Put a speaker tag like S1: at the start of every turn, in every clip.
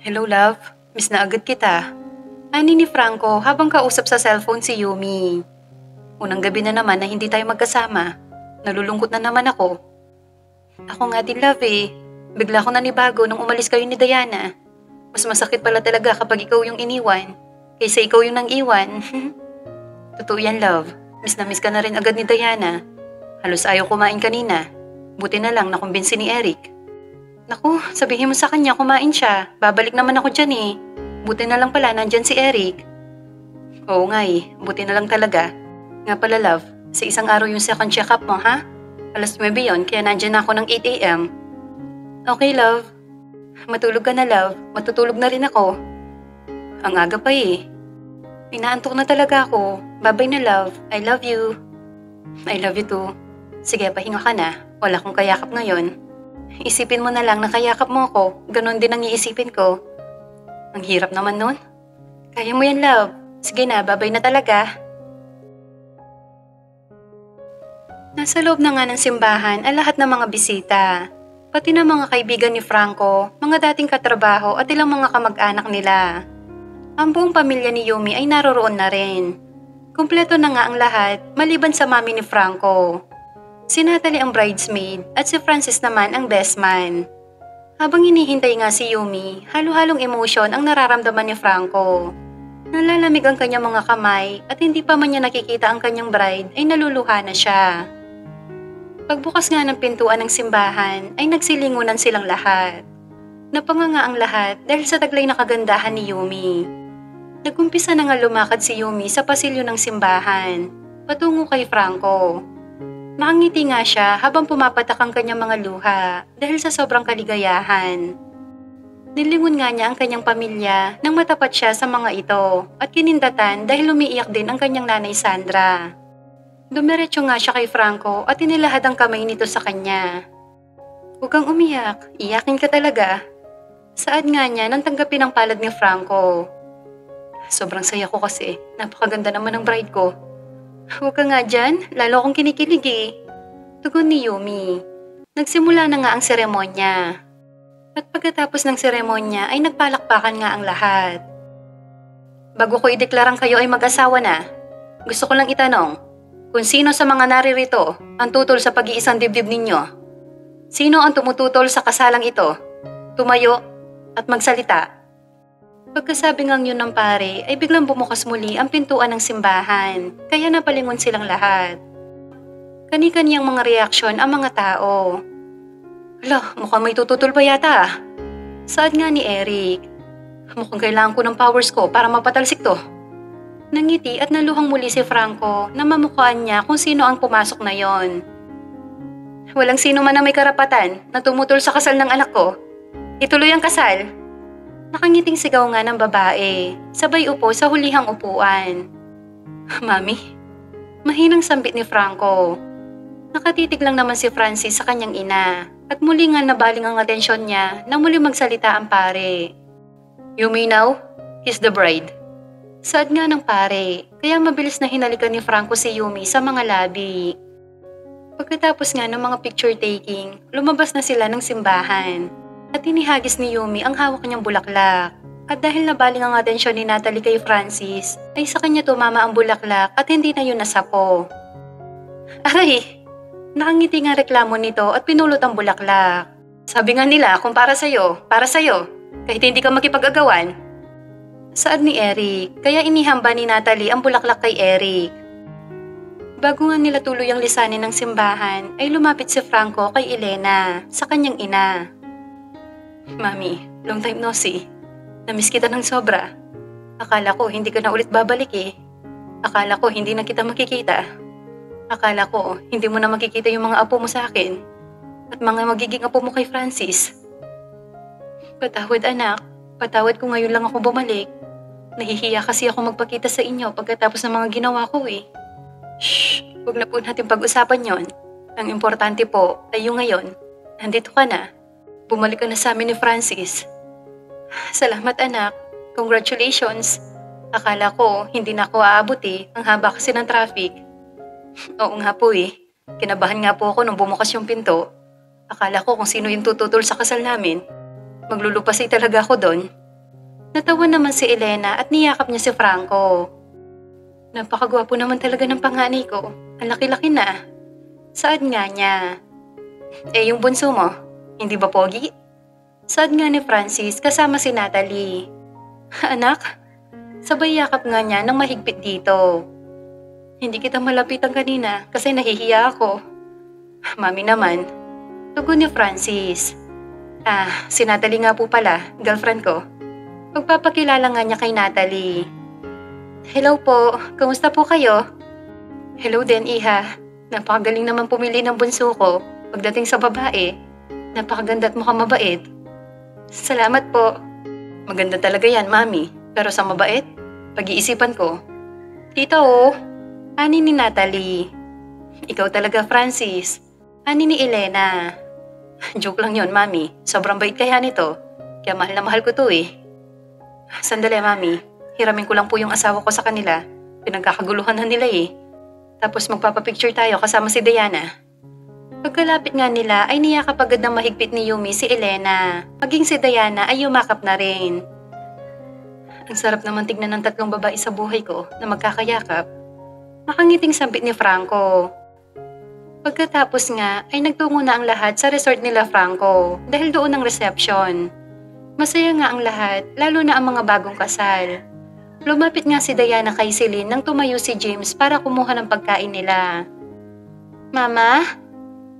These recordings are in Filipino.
S1: Hello, love. Miss na agad kita. Ani ni Franco habang kausap sa cellphone si Yumi. Unang gabi na naman na hindi tayo magkasama. Nalulungkot na naman ako. Ako nga din, love eh. Bigla ko nanibago nung umalis kayo ni Diana. Mas masakit pala talaga kapag ikaw yung iniwan, kaysa ikaw yung nang iwan. Totoo yan, love. Miss na miss ka na rin agad ni Diana. Halos ayaw kumain kanina. Buti na lang nakumbinsi ni Eric. Naku, sabihin mo sa kanya kumain siya. Babalik naman ako dyan eh. Buti na lang pala nandyan si Eric. Oo nga eh, buti na lang talaga. Nga pala love, sa isang araw yung second check-up mo ha? Alas 9 yun, kaya nandyan ako ng 8 a.m. Okay love. Matulog ka na love, matutulog na rin ako. Ang aga pa eh. Pinaantok na talaga ako. Bye-bye na love, I love you. I love you too. Sige, pahinga ka na. Wala akong kayakap ngayon. Isipin mo na lang na kayakap mo ako. Ganon din ang iisipin ko. Ang hirap naman nun. Kaya mo yan, love. Sige na, babay na talaga. Nasa loob na nga ng simbahan ang lahat ng mga bisita. Pati na mga kaibigan ni Franco, mga dating katrabaho at ilang mga kamag-anak nila. Ang buong pamilya ni Yumi ay naroroon na rin. Kumpleto na nga ang lahat, maliban sa mami ni Franco. Si Natalie ang bridesmaid at si Francis naman ang best man. Habang hinihintay nga si Yumi, halo-halong emosyon ang nararamdaman ni Franco. Nalalamig ang kanyang mga kamay at hindi pa man niya nakikita ang kanyang bride ay naluluha na siya. Pagbukas nga ng pintuan ng simbahan ay nagsilingunan silang lahat. Napanganga ang lahat dahil sa taglay na kagandahan ni Yumi. Nagumpisa na nga lumakad si Yumi sa pasilyo ng simbahan, patungo kay Franco. Nakangiti nga siya habang pumapatak ang kanyang mga luha dahil sa sobrang kaligayahan. Nilingon nga niya ang kanyang pamilya nang matapat siya sa mga ito at kinindatan dahil umiiyak din ang kanyang nanay Sandra. Dumiretso nga siya kay Franco at inilahad ang kamay nito sa kanya. Huwag kang umiyak, iyakin ka talaga. Saad nga niya nang tanggapin ang palad ni Franco. Sobrang saya ko kasi, napakaganda naman ng bride ko. Huwag ka nga dyan, lalo akong kinikilig eh. Tugon ni Yumi. Nagsimula na nga ang seremonya. At pagkatapos ng seremonya ay nagpalakpakan nga ang lahat. Bago ko ideklarang kayo ay mag-asawa na, gusto ko lang itanong, kung sino sa mga naririto ang tutol sa pag-iisang dibdib ninyo? Sino ang tumututol sa kasalang ito? Tumayo at magsalita. Pagkasabi ngang yun ng pare ay biglang bumukas muli ang pintuan ng simbahan, kaya napalingon silang lahat. Kani-kaniyang mga reaksyon ang mga tao. Hala, mukhang may tututol pa yata. Saad nga ni Eric. Mukhang kailangan ko ng powers ko para mapatalsik to. Nangiti at naluhang muli si Franco na mamukhaan niya kung sino ang pumasok na yon. Walang sino man na may karapatan na tumutol sa kasal ng anak ko. Ituloy ang kasal. Nakangiting sigaw nga ng babae, sabay upo sa hulihang upuan. Mami, mahinang sambit ni Franco. Nakatitig lang naman si Francis sa kanyang ina at muli nga nabaling ang atensyon niya na muli magsalita ang pare. You may know, he's the bride. Saad nga ng pare, kaya mabilis na hinalikan ni Franco si Yumi sa mga labi. Pagkatapos nga ng mga picture taking, lumabas na sila ng simbahan. At inihagis ni Yumi ang hawak niyang bulaklak. At dahil nabaling ang atensyon ni Natalie kay Francis, ay sa kanya tumama ang bulaklak at hindi na yun nasapo. Aray! Nakangiti nga reklamo nito at pinulot ang bulaklak. Sabi nga nila kung para sa'yo, kahit hindi ka makipag-agawan. Saad ni Eric, kaya inihamba ni Natalie ang bulaklak kay Eric. Bago nga nila tuluyang lisanin ng simbahan, ay lumapit si Franco kay Elena, sa kanyang ina. Mami, long time no see. Namiss kita ng sobra. Akala ko hindi ka na ulit babalik eh. Akala ko hindi na kita makikita. Akala ko hindi mo na makikita yung mga apo mo sa akin at mga magiging apo mo kay Francis. Patawad anak, patawad ko ngayon lang ako bumalik. Nahihiya kasi ako magpakita sa inyo pagkatapos ng mga ginawa ko eh. Shh, huwag na po natin pag-usapan yon. Ang importante po ay yung ngayon. Nandito ka na. Bumalik ka na sa amin ni Francis. Salamat anak. Congratulations. Akala ko hindi na ako aabot eh. Ang haba kasi ng traffic. Oo nga po eh. Kinabahan nga po ako nung bumukas yung pinto. Akala ko kung sino yung tututol sa kasal namin. Maglulupasay talaga ako doon. Natawa naman si Elena at niyakap niya si Franco. Napakagwapo naman talaga ng panganay ko. Ang laki-laki na. Saad nga niya. Yung bunso mo, hindi ba pogi? Saad nga ni Francis kasama si Natalie. Anak, sabay yakap nga niya ng mahigpit dito. Hindi kita malapitan kanina kasi nahihiya ako. Mami naman, tugon ni Francis. Si Natalie nga po pala, girlfriend ko. Pagpapakilala nga niya kay Natalie. Hello po, kumusta po kayo? Hello din, Iha. Napakagaling naman pumili ng bunso ko. Pagdating sa babae, napakaganda at mukhang mabait. Salamat po. Maganda talaga yan, Mami. Pero sa mabait, pag-iisipan ko. Tito, ani ni Natalie. Ikaw talaga, Francis. Ani ni Elena. Joke lang yon, Mami. Sobrang bait kaya nito. Kaya mahal na mahal ko to eh. Sandali, Mami. Hiramin ko lang po yung asawa ko sa kanila. Pinagkakaguluhan na nila eh. Tapos magpapapicture tayo kasama si Diana. Pagkalapit nga nila ay niyakap agad ng mahigpit ni Yumi si Elena. Maging si Diana ay yumakap na rin. Ang sarap naman tignan ng tatlong babae sa buhay ko na magkakayakap. Makangiting sambit ni Franco. Pagkatapos nga ay nagtungo na ang lahat sa resort nila Franco dahil doon ang reception. Masaya nga ang lahat, lalo na ang mga bagong kasal. Lumapit nga si Diana kay Celine nang tumayo si James para kumuha ng pagkain nila. Mama?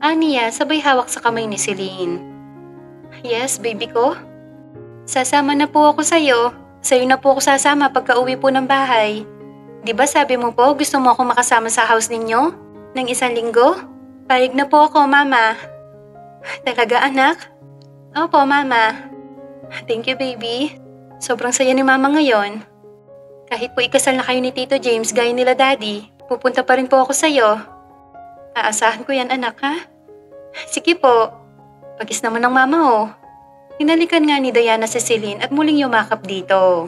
S1: Aniya sabay hawak sa kamay ni Celine. Yes, baby ko? Sasama na po ako sa'yo. Sa'yo na po ako sasama pagka uwi po ng bahay. Di ba sabi mo po gusto mo ako makasama sa house ninyo? Nang 1 linggo? Payag na po ako, Mama. Talaga, anak? Opo, Mama. Thank you, baby. Sobrang saya ni Mama ngayon. Kahit po ikasal na kayo ni Tito James gaya nila Daddy, pupunta pa rin po ako sa'yo. Aasahan ko yan, anak, ha? Sige po. Pagis naman ng Mama, oh. Hinalikan nga ni Diana si Celine at muling yumakap dito.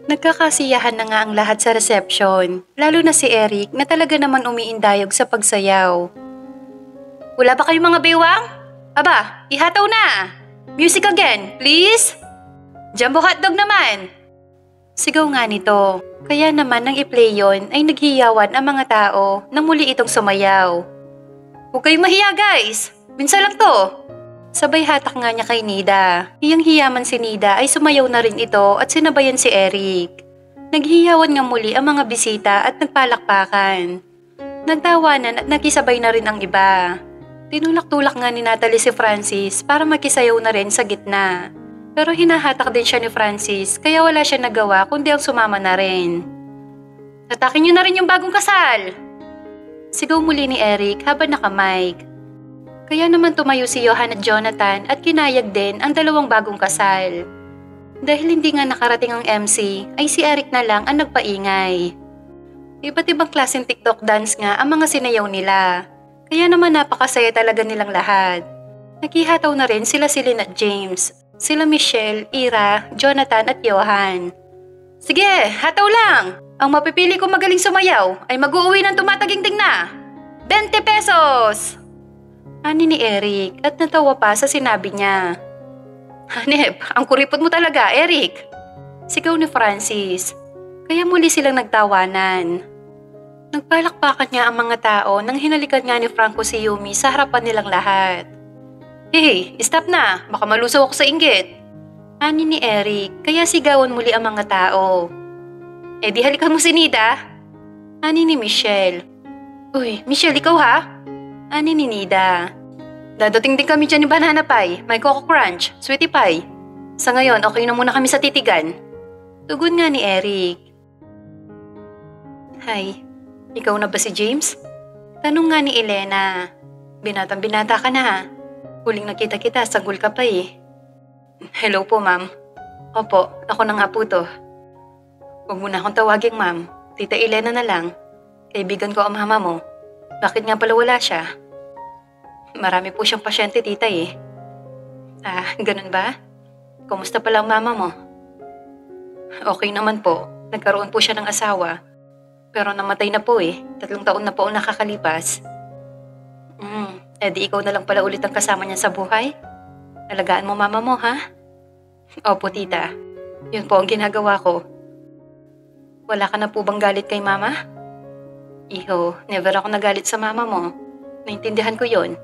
S1: Nagkakasiyahan na nga ang lahat sa reception, lalo na si Eric na talaga naman umiindayog sa pagsayaw. Wala ba kayong mga bewang? Aba, ihataw na! Music again, please! Jumbo hotdog naman! Sigaw nga nito, kaya naman nang i-play yon ay naghiyawan ang mga tao nang muli itong sumayaw. Huwag kayong mahiya guys! Minsan lang to! Sabay hatak nga niya kay Nida. Hiyang-hiyaman si Nida ay sumayaw na rin ito at sinabayan si Eric. Naghiyawan nga muli ang mga bisita at nagpalakpakan. Nagtawanan at nakisabay na rin ang iba. Tinulak-tulak nga ni Natalie si Francis para makisayaw na rin sa gitna. Pero hinahatak din siya ni Francis kaya wala siya nagawa kundi ang sumama na rin. Tatakin niyo na rin yung bagong kasal! Sigaw muli ni Eric habang naka-mic. Kaya naman tumayo si Johan at Jonathan at kinayag din ang dalawang bagong kasal. Dahil hindi nga nakarating ang MC, ay si Eric na lang ang nagpaingay. Iba't ibang klaseng TikTok dance nga ang mga sinayaw nila. Kaya naman napakasaya talaga nilang lahat. Nakihataw na rin sila Celine at James, sila Michelle, Ira, Jonathan at Johan. Sige, hataw lang! Ang mapipili kong magaling sumayaw ay mag-uuwi ng tumataginting na! 20 pesos! Ani ni Eric at natawa pa sa sinabi niya. Hanep, ang kuripot mo talaga, Eric! Sigaw ni Francis. Kaya muli silang nagtawanan. Nagpalakpakan niya ang mga tao nang hinalikan nga ni Franco si Yumi sa harapan nilang lahat. Hey, stop na! Baka malusaw ako sa inggit! Ani ni Eric, kaya sigawan muli ang mga tao. Di halikan mo si Nida! Ani ni Michelle. Uy, Michelle, ikaw ha? Ani ni Nida. Dadating din kami dyan ni Banana Pie, may Coco Crunch, Sweetie Pie. Sa ngayon, okay na muna kami sa titigan. Tugon nga ni Eric. Hi, ikaw na ba si James? Tanong nga ni Elena. Binatang-binata ka na ha. Huling nakita kita, sagul ka pa eh. Hello po, ma'am. Opo, ako na nga po to. Huwag mo na akong tawagin, ma'am. Tita Elena na lang. Kaibigan ko ang mama mo. Bakit nga pala wala siya? Marami po siyang pasyente, tita eh. Ganun ba? Kumusta pala ang mama mo? Okay naman po. Nagkaroon po siya ng asawa. Pero namatay na po eh. 3 taon na po ang nakakalipas. Di ikaw na lang pala ulit ang kasama niya sa buhay? Alagaan mo mama mo, ha? Opo, tita. Yun po ang ginagawa ko. Wala ka na po bang galit kay mama? Iho, never ako nagalit sa mama mo. Naintindihan ko yon.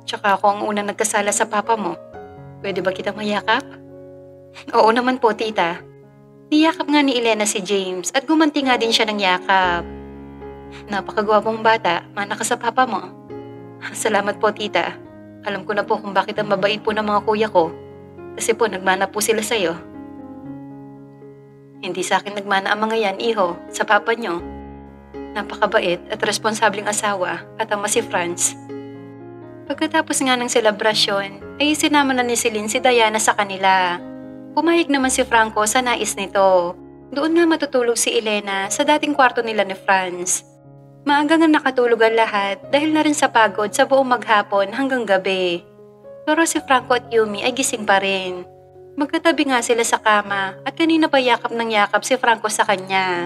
S1: Tsaka ako ang unang nagkasala sa papa mo. Pwede ba kita mayakap? Oo naman po, tita. Niyakap nga ni Elena si James at gumanti nga din siya ng yakap. Napakagwapong bata, mana ka sa papa mo. Salamat po, tita. Alam ko na po kung bakit ang mabait po ng mga kuya ko. Kasi po, nagmana po sila sa'yo. Hindi sa akin nagmana ang mga yan, iho, sa papa nyo. Napakabait at responsabling asawa at ama si Franz. Pagkatapos nga ng selebrasyon, ay sinama na ni Celine si Diana sa kanila. Pumayag naman si Franco sa nais nito. Doon nga matutulog si Elena sa dating kwarto nila ni Franz. Maaga nga nakatulog ang lahat dahil na rin sa pagod sa buong maghapon hanggang gabi. Pero si Franco at Yumi ay gising pa rin. Magkatabi nga sila sa kama at kanina pa yakap ng yakap si Franco sa kanya.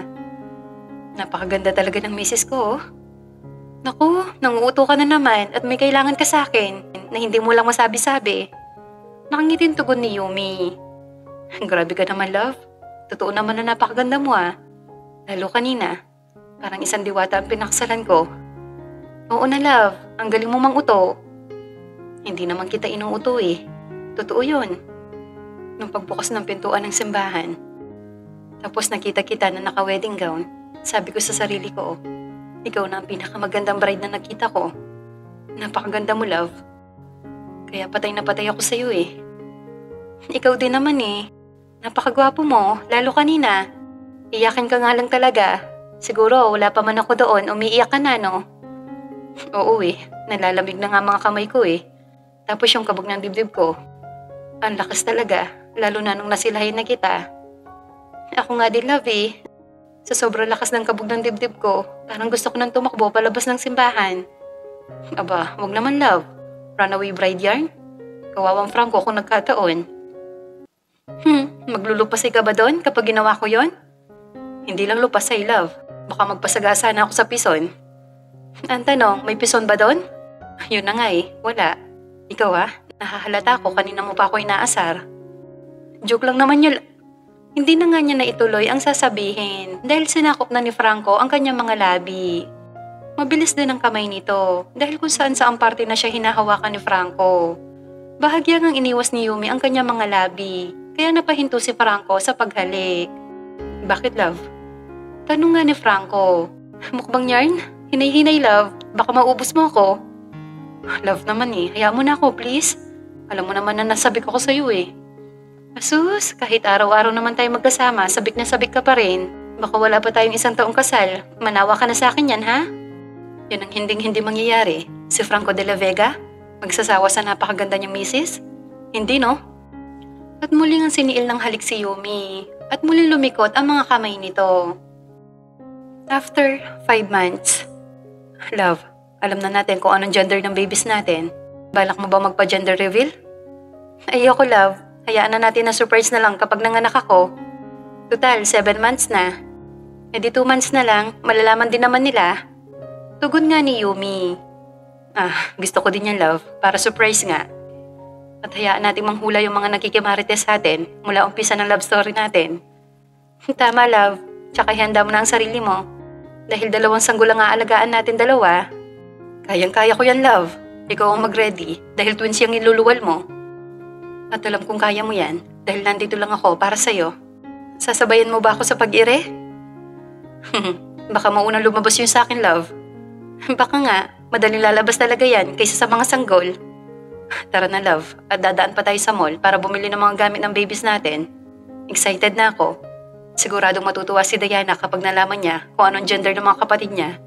S1: Napakaganda talaga ng misis ko. Naku, nanguuto ka na naman at may kailangan ka sa akin na hindi mo lang masabi-sabi. Nakangitin tugon ni Yumi. Grabe ka naman, love. Totoo naman na napakaganda mo ah. Lalo kanina. Parang isang diwata ang pinaksalan ko. Oo na, love. Ang galing mo mang uto. Hindi naman kita inuuto eh. Totoo yun. Nung pagbukas ng pintuan ng simbahan. Tapos nakita kita na naka-wedding gown. Sabi ko sa sarili ko, ikaw na ang pinakamagandang bride na nakita ko. Napakaganda mo, love. Kaya patay na patay ako sa'yo eh. Ikaw din naman eh. Napakagwapo mo, lalo kanina. Iyakin ka nga lang talaga. Siguro wala pa man ako doon, umiiyak ka na, no? Oo eh, nalalamig na nga mga kamay ko eh. Tapos yung kabog ng dibdib ko. Ang lakas talaga, lalo na nung nasilahin na kita. Ako nga din, love eh. Sa sobrang lakas ng kabog ng dibdib ko, parang gusto ko nang tumakbo palabas ng simbahan. Aba, wag naman, love. Runaway bride yarn? Kawawang Franco kung nagkataon. Maglulupasay ka ba doon kapag ginawa ko yon? Hindi lang lupasay, love. Baka magpasagasa na ako sa pison. Ang tanong, may pison ba doon? Yun na nga eh, wala. Ikaw nahahalata ako kanina mo pa ako inaasar. Joke lang naman yun. Hindi na nga niya naituloy ang sasabihin dahil sinakop na ni Franco ang kanyang mga labi. Mabilis din ang kamay nito dahil kung saan sa ang parte na siya hinahawakan ni Franco. Bahagya ngang iniwas ni Yumi ang kanyang mga labi kaya napahinto si Franco sa paghalik. Bakit, love? Tanong nga ni Franco. Mukbang yarn? Hinay-hinay, love. Baka maubos mo ako. Love naman eh. Hayaan mo na ako, please. Alam mo naman na nasabik ako sa'yo eh. Asus, kahit araw-araw naman tayo magkasama, sabik na sabik ka pa rin. Baka wala pa tayong isang taong kasal. Manawa ka na sa akin yan, ha? Yan ang hinding-hindi mangyayari. Si Franco de la Vega? Magsasawa sa napakaganda niyang misis? Hindi, no? At muli ngang siniil ng halik si Yumi. At muli lumikot ang mga kamay nito. After 5 months. Love, alam na natin kung anong gender ng babies natin. Balak mo ba magpa-gender reveal? Ayoko, love. Hayaan na natin na surprise na lang kapag nanganak ako. Total, 7 months na. E di 2 months na lang, malalaman din naman nila. Tugon nga ni Yumi. Gusto ko din yan, love. Para surprise nga. At hayaan natin manghula yung mga nakikimarites sa atin mula umpisa ng love story natin. Tama, love. Tsaka ihanda mo na ang sarili mo. Dahil 2 sanggol ang aalagaan natin 2. Kayang-kaya ko yan, love. Ikaw ang mag-ready dahil twins yung iluluwal mo. At alam kong kaya mo yan dahil nandito lang ako para sa'yo. Sasabayan mo ba ako sa pag-ire? Baka maunang lumabas yun sa akin, love. Baka nga, madaling lalabas talaga yan kaysa sa mga sanggol. Tara na, love, at dadaan pa tayo sa mall para bumili ng mga gamit ng babies natin. Excited na ako. Siguradong matutuwa si Diana kapag nalaman niya kung anong gender ng mga kapatid niya.